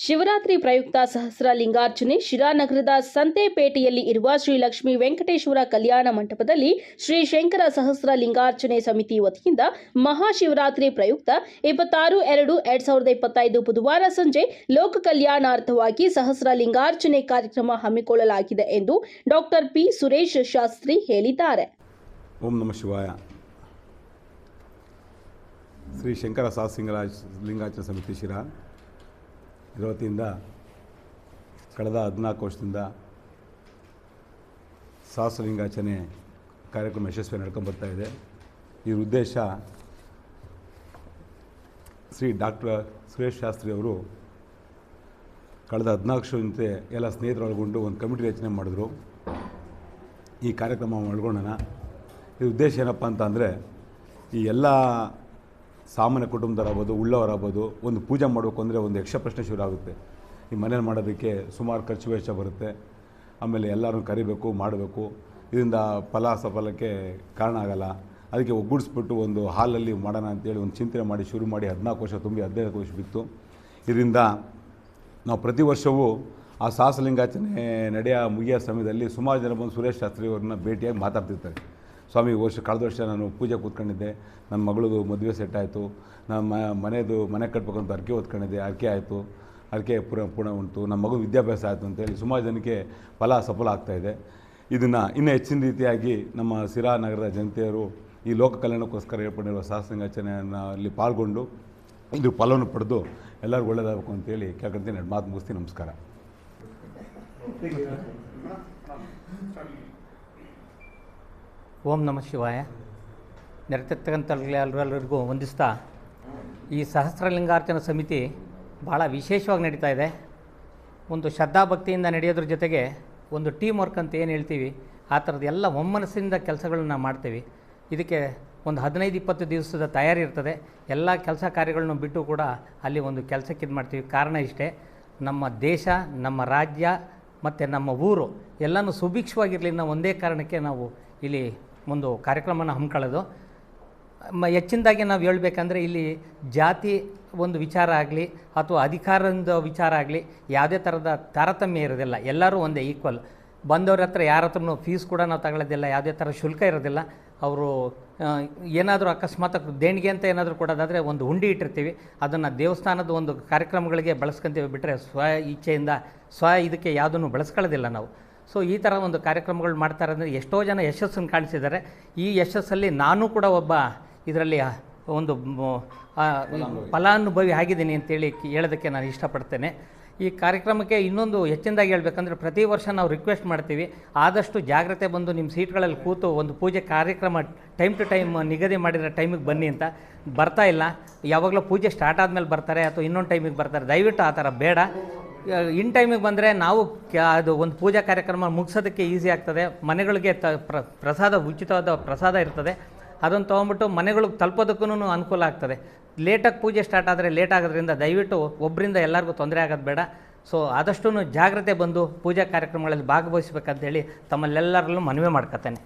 ಶಿವರಾತ್ರಿ ಪ್ರಯುಕ್ತ ಸಹಸ್ರಲಿಂಗಾರ್ಚನೆ ಶಿರಾನಗರದ ಸಂತೆಪೇಟೆಯಲ್ಲಿ ಇರುವ ಶ್ರೀ ಲಕ್ಷ್ಮೀ ವೆಂಕಟೇಶ್ವರ ಕಲ್ಯಾಣ ಮಂಟಪದಲ್ಲಿ ಶ್ರೀ ಶಂಕರ ಸಹಸ್ರಲಿಂಗಾರ್ಚನೆ ಸಮಿತಿ ವತಿಯಿಂದ ಮಹಾಶಿವರಾತ್ರಿ ಪ್ರಯುಕ್ತ 26/2/2025 ಬುಧವಾರ ಸಂಜೆ ಲೋಕ ಕಲ್ಯಾಣಾರ್ಥವಾಗಿ ಸಹಸ್ರಲಿಂಗಾರ್ಚನೆ ಕಾರ್ಯಕ್ರಮ ಹಮ್ಮಿಕೊಳ್ಳಲಾಗಿದೆ ಎಂದು ಡಾಕ್ಟರ್ ಪಿ ಸುರೇಶ್ ಶಾಸ್ತ್ರಿ ಹೇಳಿದ್ದಾರೆ. ಓಂ ನಮಃ ಶಿವಾಯ. ಶ್ರೀ ಶಂಕರ ಸಹಸ್ರಲಿಂಗಾರ್ಚನೆ ಸಮಿತಿ ಶಿರಾ ಇದರ ವತಿಯಿಂದ ಕಳೆದ 14 ವರ್ಷದಿಂದ ಸಹಸ್ರಲಿಂಗಾರ್ಚನೆ ಕಾರ್ಯಕ್ರಮ ಯಶಸ್ವಿ ನಡ್ಕೊಂಡು ಬರ್ತಾ ಇದೆ. ಈ ಉದ್ದೇಶ ಶ್ರೀ ಡಾಕ್ಟರ್ ಸುರೇಶ್ ಶಾಸ್ತ್ರಿ ಅವರು ಕಳೆದ 14 ವರ್ಷದಿಂದ ಎಲ್ಲ ಸ್ನೇಹಿತರೊಳಗೊಂಡು ಒಂದು ಕಮಿಟಿ ರಚನೆ ಮಾಡಿದ್ರು. ಈ ಕಾರ್ಯಕ್ರಮ ಒಳಗೊಂಡನ ಈ ಉದ್ದೇಶ ಏನಪ್ಪ ಅಂತ ಅಂದರೆ, ಈ ಎಲ್ಲ ಸಾಮಾನ್ಯ ಕುಟುಂಬದವರಾಗ್ಬೋದು, ಉಳ್ಳವರಾಗ್ಬೋದು, ಒಂದು ಪೂಜೆ ಮಾಡಬೇಕು ಅಂದರೆ ಒಂದು ಯಕ್ಷ ಪ್ರಶ್ನೆ ಶುರು ಆಗುತ್ತೆ. ಈ ಮನೇಲಿ ಮಾಡೋದಕ್ಕೆ ಸುಮಾರು ಖರ್ಚು ವೆಚ್ಚ ಬರುತ್ತೆ. ಆಮೇಲೆ ಎಲ್ಲರನ್ನು ಕರಿಬೇಕು, ಮಾಡಬೇಕು. ಇದರಿಂದ ಫಲ ಸಫಲಕ್ಕೆ ಕಾರಣ ಆಗಲ್ಲ. ಅದಕ್ಕೆ ಒಗ್ಗೂಡಿಸ್ಬಿಟ್ಟು ಒಂದು ಹಾಲಲ್ಲಿ ಮಾಡೋಣ ಅಂತೇಳಿ ಒಂದು ಚಿಂತನೆ ಮಾಡಿ ಶುರು ಮಾಡಿ 14 ವರ್ಷ ತುಂಬಿ 15 ವರ್ಷ ಬಿತ್ತು. ಇದರಿಂದ ನಾವು ಪ್ರತಿ ವರ್ಷವೂ ಆ ಸಹಸ್ರಲಿಂಗಾರ್ಚನೆ ಮುಗಿಯೋ ಸಮಯದಲ್ಲಿ ಸುಮಾರು ಜನ ಬಂದು ಸುರೇಶ್ ಶಾಸ್ತ್ರಿ ಅವ್ರನ್ನ ಭೇಟಿಯಾಗಿ ಮಾತಾಡ್ತಿರ್ತಾರೆ. ಸ್ವಾಮಿ, ಕಳೆದ ವರ್ಷ ನಾನು ಪೂಜೆ ಕೂತ್ಕೊಂಡಿದ್ದೆ, ನನ್ನ ಮಗಳದು ಮದುವೆ ಸೆಟ್ ಆಯಿತು, ನಮ್ಮ ಮನೆ ಕಟ್ಟಬೇಕಂತ ಅರ್ಕೆ ಹೊತ್ಕೊಂಡಿದ್ದೆ, ಅರ್ಕೆ ಆಯಿತು, ಅರ್ಕೆ ಪೂರ್ಣ ಉಂಟು, ನಮ್ಮ ಮಗು ವಿದ್ಯಾಭ್ಯಾಸ ಆಯಿತು ಅಂತೇಳಿ ಸುಮಾರು ಜನಕ್ಕೆ ಫಲ ಸಫಲ ಆಗ್ತಾಯಿದೆ. ಇದನ್ನು ಇನ್ನೂ ಹೆಚ್ಚಿನ ರೀತಿಯಾಗಿ ನಮ್ಮ ಸಿರಾ ನಗರದ ಜನತೆಯರು ಈ ಲೋಕ ಕಲ್ಯಾಣಕ್ಕೋಸ್ಕರ ಏರ್ಪಡಿರುವ ಸಹಸ್ರಲಿಂಗಾರ್ಚನೆಯನ್ನು ಅಲ್ಲಿ ಪಾಲ್ಗೊಂಡು ಇದು ಫಲವನ್ನು ಪಡೆದು ಎಲ್ಲರಿಗೂ ಒಳ್ಳೆಯದಾಗಬೇಕು ಅಂತೇಳಿ ಕೇಳ್ಕೊಳ್ತೀನಿ. ಮಾತು ಮುಗಿಸ್ತೀನಿ. ನಮಸ್ಕಾರ. ಓಂ ನಮಃ ಶಿವಾಯ. ನೆರೆತಿರ್ತಕ್ಕಂಥ ಎಲ್ಲರಿಗೂ ವಂದಿಸ್ತಾ, ಈ ಸಹಸ್ರಲಿಂಗಾರ್ಚನಾ ಸಮಿತಿ ಭಾಳ ವಿಶೇಷವಾಗಿ ನಡೀತಾ ಇದೆ. ಒಂದು ಶ್ರದ್ಧಾಭಕ್ತಿಯಿಂದ ನಡೆಯೋದ್ರ ಜೊತೆಗೆ ಒಂದು ಟೀಮ್ ವರ್ಕ್ ಅಂತ ಏನು ಹೇಳ್ತೀವಿ, ಆ ಥರದ್ದು ಎಲ್ಲ ಒಮ್ಮನಸ್ಸಿಂದ ಕೆಲಸಗಳನ್ನ ಮಾಡ್ತೀವಿ. ಇದಕ್ಕೆ ಒಂದು 15-20 ದಿವಸದ ತಯಾರಿ ಇರ್ತದೆ. ಎಲ್ಲ ಕೆಲಸ ಕಾರ್ಯಗಳನ್ನು ಬಿಟ್ಟು ಕೂಡ ಅಲ್ಲಿ ಒಂದು ಕೆಲಸಕ್ಕೆ ಇದು ಮಾಡ್ತೀವಿ. ಕಾರಣ ಇಷ್ಟೇ, ನಮ್ಮ ದೇಶ, ನಮ್ಮ ರಾಜ್ಯ ಮತ್ತು ನಮ್ಮ ಊರು ಎಲ್ಲನೂ ಸುಭಿಕ್ಷವಾಗಿರಲಿ ಅನ್ನೋ ಒಂದೇ ಕಾರಣಕ್ಕೆ ನಾವು ಇಲ್ಲಿ ಒಂದು ಕಾರ್ಯಕ್ರಮನ ಹಮ್ಮಿಕೊಳ್ಳೋದು. ಹೆಚ್ಚಿನದಾಗಿ ನಾವು ಹೇಳ್ಬೇಕಂದ್ರೆ, ಇಲ್ಲಿ ಜಾತಿ ಒಂದು ವಿಚಾರ ಆಗಲಿ ಅಥವಾ ಅಧಿಕಾರದ ವಿಚಾರ ಆಗಲಿ ಯಾವುದೇ ಥರದ ತಾರತಮ್ಯ ಇರೋದಿಲ್ಲ. ಎಲ್ಲರೂ ಒಂದೇ ಈಕ್ವಲ್. ಬಂದವ್ರ ಹತ್ರ ಯಾರ ಹತ್ರನೂ ಫೀಸ್ ಕೂಡ ನಾವು ತಗೊಳ್ಳೋದಿಲ್ಲ, ಯಾವುದೇ ಥರ ಶುಲ್ಕ ಇರೋದಿಲ್ಲ. ಅವರು ಏನಾದರೂ ಅಕಸ್ಮಾತ್ ದೇಣಿಗೆ ಅಂತ ಏನಾದರೂ ಕೊಡೋದಾದರೆ ಒಂದು ಹುಂಡಿ ಇಟ್ಟಿರ್ತೀವಿ, ಅದನ್ನು ದೇವಸ್ಥಾನದ ಒಂದು ಕಾರ್ಯಕ್ರಮಗಳಿಗೆ ಬಳಸ್ಕೊತೀವಿ. ಬಿಟ್ಟರೆ ಇಚ್ಛೆಯಿಂದ ಇದಕ್ಕೆ ಯಾವುದನ್ನು ಬಳಸ್ಕೊಳ್ಳೋದಿಲ್ಲ ನಾವು. ಸೊ ಈ ಥರ ಒಂದು ಕಾರ್ಯಕ್ರಮಗಳು ಮಾಡ್ತಾರೆ ಅಂದರೆ ಎಷ್ಟೋ ಜನ ಯಶಸ್ಸನ್ನು ಕಾಣಿಸಿದ್ದಾರೆ. ಈ ಯಶಸ್ಸಲ್ಲಿ ನಾನು ಕೂಡ ಒಬ್ಬ ಇದರಲ್ಲಿ ಒಂದು ಫಲಾನುಭವಿ ಆಗಿದ್ದೀನಿ ಅಂತೇಳಿ ಹೇಳೋದಕ್ಕೆ ನಾನು ಇಷ್ಟಪಡ್ತೇನೆ. ಈ ಕಾರ್ಯಕ್ರಮಕ್ಕೆ ಇನ್ನೊಂದು ಹೆಚ್ಚಿನದಾಗಿ ಹೇಳ್ಬೇಕಂದ್ರೆ, ಪ್ರತಿ ವರ್ಷ ನಾವು ರಿಕ್ವೆಸ್ಟ್ ಮಾಡ್ತೀವಿ, ಆದಷ್ಟು ಜಾಗ್ರತೆ ಬಂದು ನಿಮ್ಮ ಸೀಟ್ಗಳಲ್ಲಿ ಕೂತು ಒಂದು ಪೂಜೆ ಕಾರ್ಯಕ್ರಮ ಟೈಮ್ ಟು ಟೈಮ್ ನಿಗದಿ ಮಾಡಿರೋ ಟೈಮಿಗೆ ಬನ್ನಿ ಅಂತ. ಬರ್ತಾ ಇಲ್ಲ, ಯಾವಾಗಲೂ ಪೂಜೆ ಸ್ಟಾರ್ಟ್ ಆದಮೇಲೆ ಬರ್ತಾರೆ ಅಥವಾ ಇನ್ನೊಂದು ಟೈಮಿಗೆ ಬರ್ತಾರೆ. ದಯವಿಟ್ಟು ಆ ಥರ ಬೇಡ. ಇನ್ ಟೈಮಿಗೆ ಬಂದರೆ ನಾವು ಅದು ಒಂದು ಪೂಜಾ ಕಾರ್ಯಕ್ರಮ ಮುಗಿಸೋದಕ್ಕೆ ಈಸಿ ಆಗ್ತದೆ. ಮನೆಗಳಿಗೆ ಪ್ರಸಾದ, ಉಚಿತವಾದ ಪ್ರಸಾದ ಇರ್ತದೆ, ಅದನ್ನು ತೊಗೊಂಬಿಟ್ಟು ಮನೆಗಳಿಗೆ ತಲುಪೋದಕ್ಕೂ ಅನುಕೂಲ ಆಗ್ತದೆ. ಲೇಟಾಗಿ ಪೂಜೆ ಸ್ಟಾರ್ಟ್ ಆದರೆ ಲೇಟ್ ಆಗೋದ್ರಿಂದ ದಯವಿಟ್ಟು ಒಬ್ಬರಿಂದ ಎಲ್ಲರಿಗೂ ತೊಂದರೆ ಆಗೋದು ಬೇಡ. ಸೊ ಆದಷ್ಟು ಜಾಗ್ರತೆ ಬಂದು ಪೂಜಾ ಕಾರ್ಯಕ್ರಮಗಳಲ್ಲಿ ಭಾಗವಹಿಸ್ಬೇಕಂತೇಳಿ ತಮ್ಮಲ್ಲೆಲ್ಲರಲ್ಲೂ ಮನವಿ ಮಾಡ್ಕೊತೇನೆ.